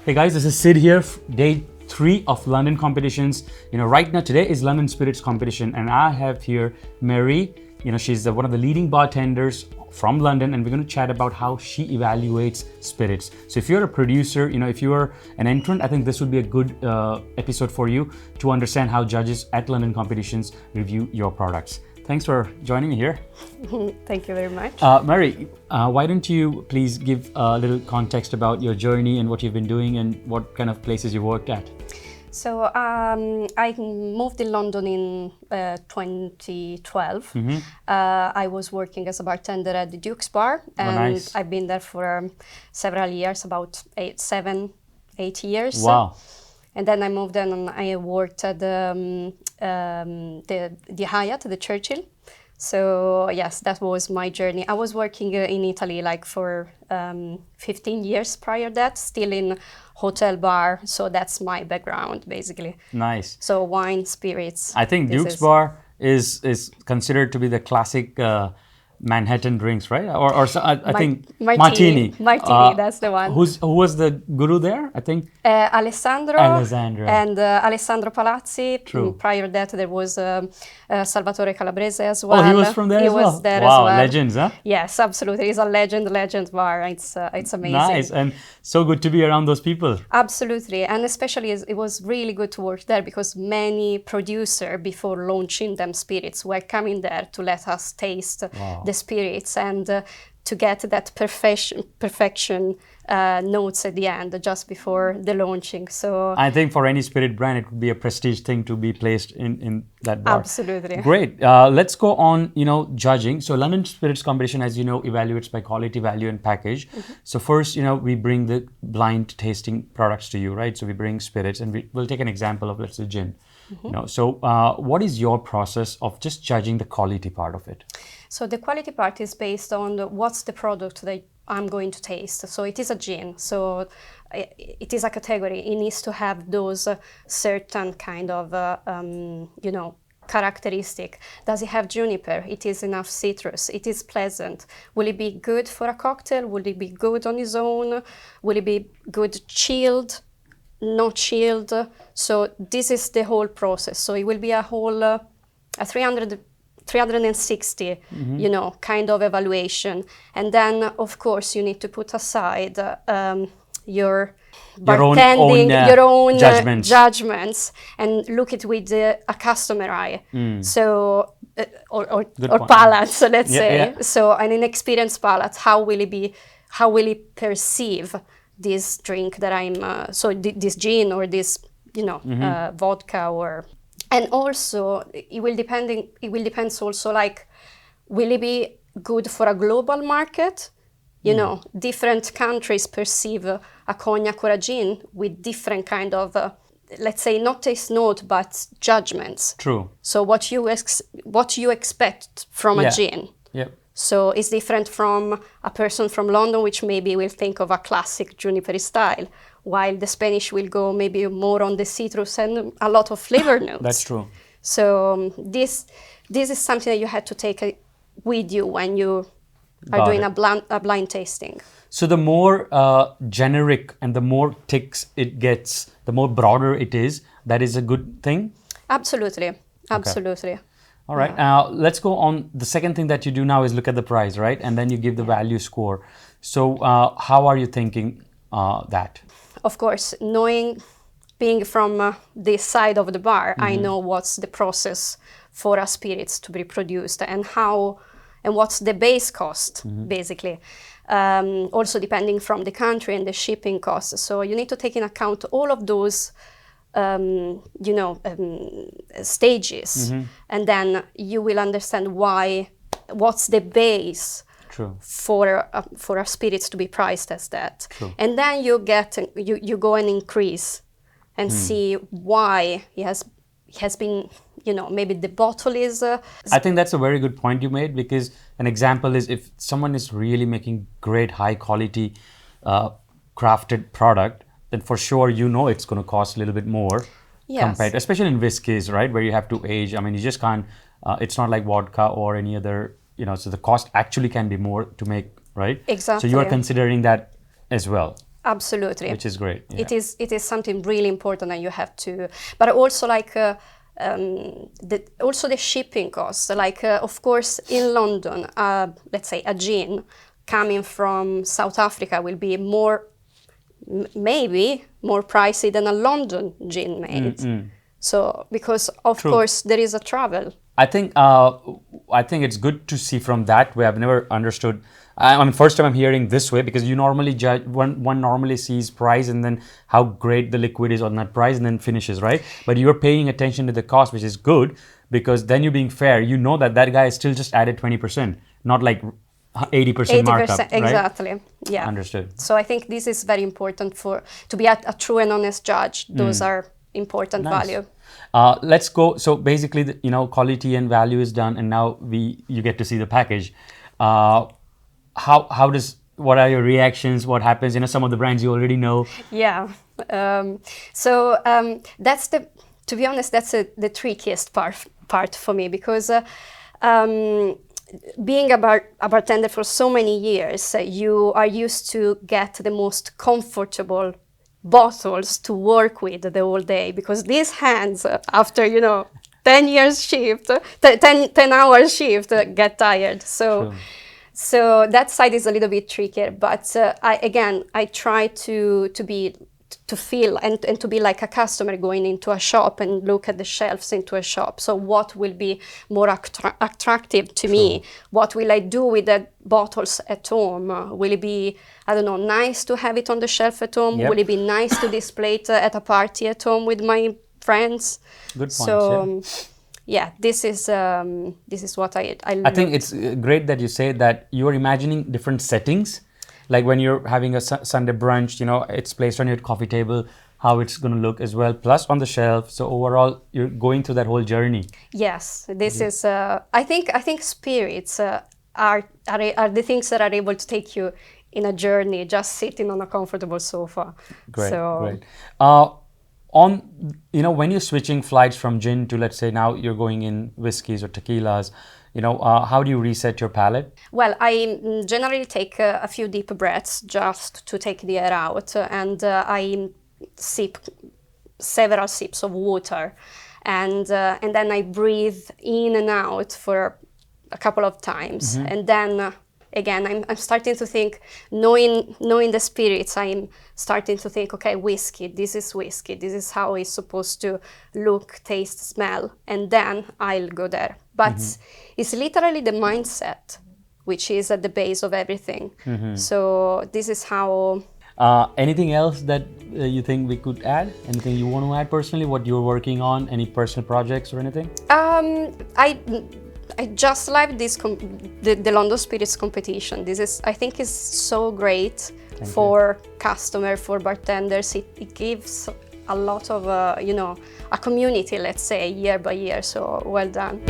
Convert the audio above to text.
Hey guys, this is Sid here, day 3 of London competitions. Right now today is London Spirits competition, and I have here Mary. She's one of the leading bartenders from London, and we're going to chat about how she evaluates spirits. So if you're a producer, if you're an entrant, I think this would be a good episode for you to understand how judges at London competitions review your products. Thanks for joining me here. Thank you very much. Mary, why don't you please give a little context about your journey and what you've been doing and what kind of places you worked at? So I moved in London in 2012. I was working as a bartender at the Duke's Bar, and nice. I've been there for several years, about 7, 8 years. Wow. And then I moved in and I worked at the Hyatt, the Churchill. So yes, that was my journey. I was working in Italy like for 15 years prior to that, still in hotel bar. So that's my background basically. Nice. So wine, spirits. I think Duke's Bar is considered to be the classic Manhattan drinks, right? Or I think Martini. Martini, that's the one. Who was the guru there? I think Alessandro. And Alessandro Palazzi. True. Prior to that, there was Salvatore Calabrese as well. Oh, he was from there as well? He was there wow, as well. Legends, huh? Yes, absolutely. It's a legend bar. It's amazing. Nice, and so good to be around those people. Absolutely, and especially it was really good to work there because many producers, before launching them spirits, were coming there to let us taste the spirits and to get that perfection notes at the end just before the launching. So I think for any spirit brand, it would be a prestige thing to be placed in that bar. Absolutely. Great. Let's go on, judging. So London Spirits competition, as you know, evaluates by quality, value, and package. So first, we bring the blind tasting products to you, right? So we bring spirits, and we'll take an example of, let's say, gin. So what is your process of just judging the quality part of it? So the quality part is based on what's the product that I'm going to taste. So it is a gin, so it is a category. It needs to have those certain kind of, characteristic. Does it have juniper? It is enough citrus. It is pleasant. Will it be good for a cocktail? Will it be good on its own? Will it be good chilled? Not chilled? So this is the whole process. So it will be a whole, a 360, kind of evaluation. And then, of course, you need to put aside your bartending, your own judgments, and look at with a customer eye. So, or palate, so let's say. Yeah. So, an inexperienced palate, how will it perceive this drink that I'm, this gin or this, vodka or... And also, it will depend also, like, will it be good for a global market? Different countries perceive a cognac or a gin with different kind of, let's say, not taste note, but judgments. True. So what you expect from a gin. Yep. So it's different from a person from London, which maybe will think of a classic juniper style, while the Spanish will go maybe more on the citrus and a lot of flavor notes. That's true. So this is something that you had to take with you when you are doing a blind tasting. So the more generic and the more ticks it gets, the more broader it is, that is a good thing? Absolutely. Okay. All right, now let's go on. The second thing that you do now is look at the price, right? And then you give the value score. So how are you thinking that? Of course, being from this side of the bar, I know what's the process for a spirits to be produced and what's the base cost, basically. Also depending from the country and the shipping costs. So you need to take in account all of those stages, and then you will understand what's the base for a spirits to be priced as that. True. And then you go and increase and see why it has been, maybe the bottle is... I think that's a very good point you made, because an example is if someone is really making great high quality crafted product, then for sure it's going to cost a little bit more compared, especially in whiskeys, right, where you have to age. I mean, you just can't, it's not like vodka or any other, so the cost actually can be more to make, right? Exactly. So you are considering that as well. Absolutely. Which is great. Yeah. It is something really important, and you have to. But also like also the shipping costs. Like of course in London, let's say a gin coming from South Africa will be maybe more pricey than a London gin made. So because of course there is a travel. I think it's good to see from that way. I've never understood. I mean, first time I'm hearing this way, because you normally judge, one normally sees price and then how great the liquid is on that price and then finishes, right? But you're paying attention to the cost, which is good, because then you're being fair. You know that guy still just added 20%, not like 80% markup, right? Exactly. Yeah. Understood. So I think this is very important to be a true and honest judge. Those are important value. Let's go. So basically, quality and value is done, and now you get to see the package. What are your reactions? What happens? Some of the brands you already know. Yeah. To be honest, that's the trickiest part for me, because being a bartender for so many years, you are used to get the most comfortable bottles to work with the whole day, because these hands after 10 years shift 10 hours shift get tired. So that side is a little bit trickier, but I try to feel and to be like a customer going into a shop and look at the shelves into a shop. So what will be more attractive to me? What will I do with the bottles at home? Will it be, I don't know, nice to have it on the shelf at home? Yep. Will it be nice to display it at a party at home with my friends? Good point. So this is what I think it's great that you say that you're imagining different settings. Like when you're having a Sunday brunch, it's placed on your coffee table, how it's going to look as well, plus on the shelf. So overall, you're going through that whole journey. Yes, this is. I think spirits are the things that are able to take you in a journey, just sitting on a comfortable sofa. Great. When you're switching flights from gin to, let's say now you're going in whiskeys or tequilas, how do you reset your palate? Well, I generally take a few deep breaths just to take the air out, and I sip several sips of water, and then I breathe in and out for a couple of times, and then again I'm starting to think, knowing the spirits, I'm starting to think, okay, whiskey, this is how it's supposed to look, taste, smell, and then I'll go there. But it's literally the mindset which is at the base of everything. So this is how. Anything else that you think we could add? Anything you want to add personally? What you're working on? Any personal projects or anything? I just love the London Spirits competition. I think is so great for customer, for bartenders. It gives a lot of a community, let's say, year by year. So well done.